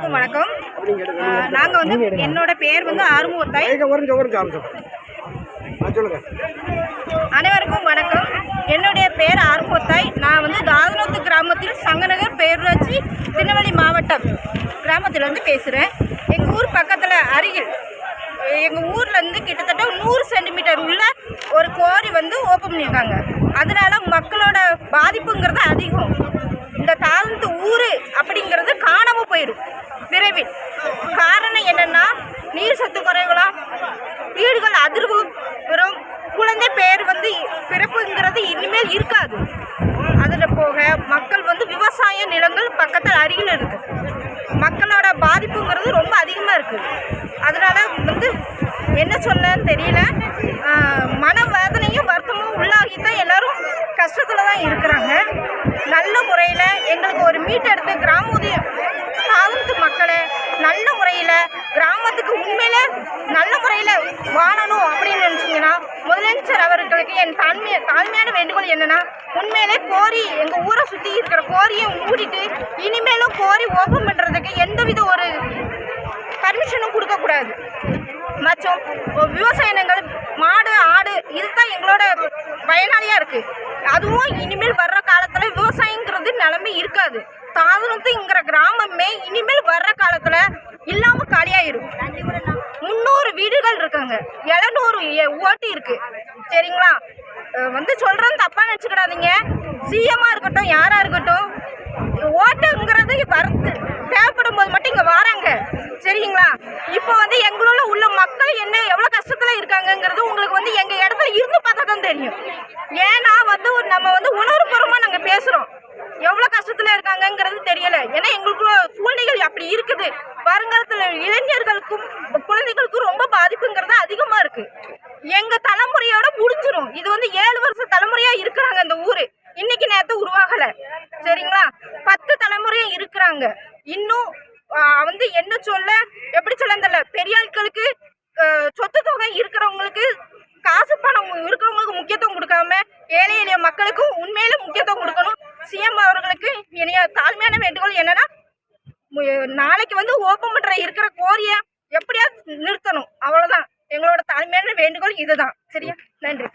அனைவருக்கும் வணக்கம். நாங்கள் வந்து என்னோட பேர் வந்து ஆறுமுகத்தாய். அனைவருக்கும் வணக்கம். என்னுடைய பேர் ஆறுமுகத்தாய். நான் வந்து தாதனோத்து கிராமத்தில் சங்கநகர் பேரூராட்சி திருநெல்வேலி மாவட்டம் கிராமத்திலேருந்து பேசுகிறேன். எங்கள் ஊர் பக்கத்தில் அருகில் எங்கள் ஊர்லேருந்து கிட்டத்தட்ட 100 சென்டிமீட்டர் உள்ள ஒரு குவாரி வந்து ஓப்பன் பண்ணியிருக்காங்க. அதனால மக்களோட பாதிப்புங்கிறது அதிகம். இந்த தாழ்ந்து ஊர் அப்படிங்கிறது காணாமல் போயிடும் விரைவில். காரணம் என்னென்னா, நீர் சத்து குறைவுலாம், வீடுகள் அதிர்வு பெறும், குழந்தை பேர் வந்து பிறப்புங்கிறது இனிமேல் இருக்காது. அதில் போக மக்கள் வந்து விவசாய நிலங்கள் பக்கத்தில் அருகில் இருக்குது. மக்களோட பாதிப்புங்கிறது ரொம்ப அதிகமாக இருக்குது. அதனால் வந்து என்ன சொல்லன்னு தெரியல. மனவேதனையும் வருத்தமும் உள்ளாகி தான் எல்லோரும் கஷ்டத்தில் தான் இருக்கிறாங்க. நல்ல முறையில் எங்களுக்கு ஒரு மீட்டெடுத்து கிராமத்து மக்களை நல்ல முறையில் கிராமத்துக்கு உண்மையிலே நல்ல முறையில் வாழணும் அப்படின்னு நினச்சிங்கன்னா, முதலமைச்சர் அவர்களுக்கு என் தாழ்மையான வேண்டுகோள் என்னென்னா, உண்மையிலே கோரி எங்கள் ஊரை சுற்றி இருக்கிற கோரியை மூடிட்டு இனிமேலும் கோரி ஓப்பன் பண்ணுறதுக்கு எந்தவித ஒரு பர்மிஷனும் கொடுக்கக்கூடாது. மற்றும் விவசாயங்கள் மாடு ஆடு இதுதான் எங்களோட பயனாளியாக இருக்குது. அதுவும் இனிமேல் வர்ற காலத்தில் விவசாயங்கிறது நிலைமை இருக்காது. தாதனத்துங்கிற கிராமமே இனிமேல் வர்ற காலத்தில் இல்லாமல் காலியாயிரும். 300 வீடுகள் இருக்காங்க, 700 ஓட்டு இருக்குது. சரிங்களா? வந்து சொல்கிறேன்னு தப்பாக நினச்சிக்கிடாதீங்க. சிஎம்மாக இருக்கட்டும், யாராக இருக்கட்டும், ஓட்டுங்கிறது தேவைப்படும் போது மட்டும் இங்கே வராங்க. சரிங்களா? இப்போ வந்து எங்களோட உள்ள மக்கள் என்ன எவ்வளோ கஷ்டத்தில் இருக்காங்கங்கிறது உங்களுக்கு வந்து எங்கள் இடத்துல இருந்து பார்த்தா தான் தெரியும். ஏன்னா வந்து நம்ம வந்து உணர்வுபூர்வமாக நாங்கள் பேசுகிறோம். எவ்வளோ கஷ்டத்தில் இருக்காங்கங்கிறது தெரியல. ஏன்னா எங்களுக்குள்ள சூழ்நிலைகள் அப்படி இருக்குது. வருங்காலத்தில் இளைஞர்களுக்கும் குழந்தைகளுக்கும் ரொம்ப பாதிப்புங்கிறது அதிகமாக இருக்குது. எங்கள் தலைமுறையோட முடிஞ்சிடும். இது வந்து 7 வருஷ தலைமுறையாக இருக்கிறாங்க. இந்த ஊர் இன்னைக்கு நேரத்தை உருவாகலை. சரிங்களா? 10 தலைமுறையாக இருக்கிறாங்க. இன்னும் வந்து என்ன சொல்ல எப்படி சொல்ல தெரியல. பெரிய ஆட்களுக்கு சொத்து தொகை இருக்கிறவங்களுக்கு, காசு பணம் இருக்கிறவங்களுக்கு முக்கியத்துவம் கொடுக்காம ஏழை எளிய மக்களுக்கும் உண்மையில முக்கியத்துவம் கொடுக்கணும். சிஎம் அவர்களுக்கு என்னைய தாழ்மையான வேண்டுகோள் என்னன்னா, நாளைக்கு வந்து ஓப்பன் பண்ற இருக்கிற கோரியை எப்படியாவது நிறுத்தணும். அவ்வளவுதான் எங்களோட தாழ்மையான வேண்டுகோள் இதுதான். சரியா? நன்றி.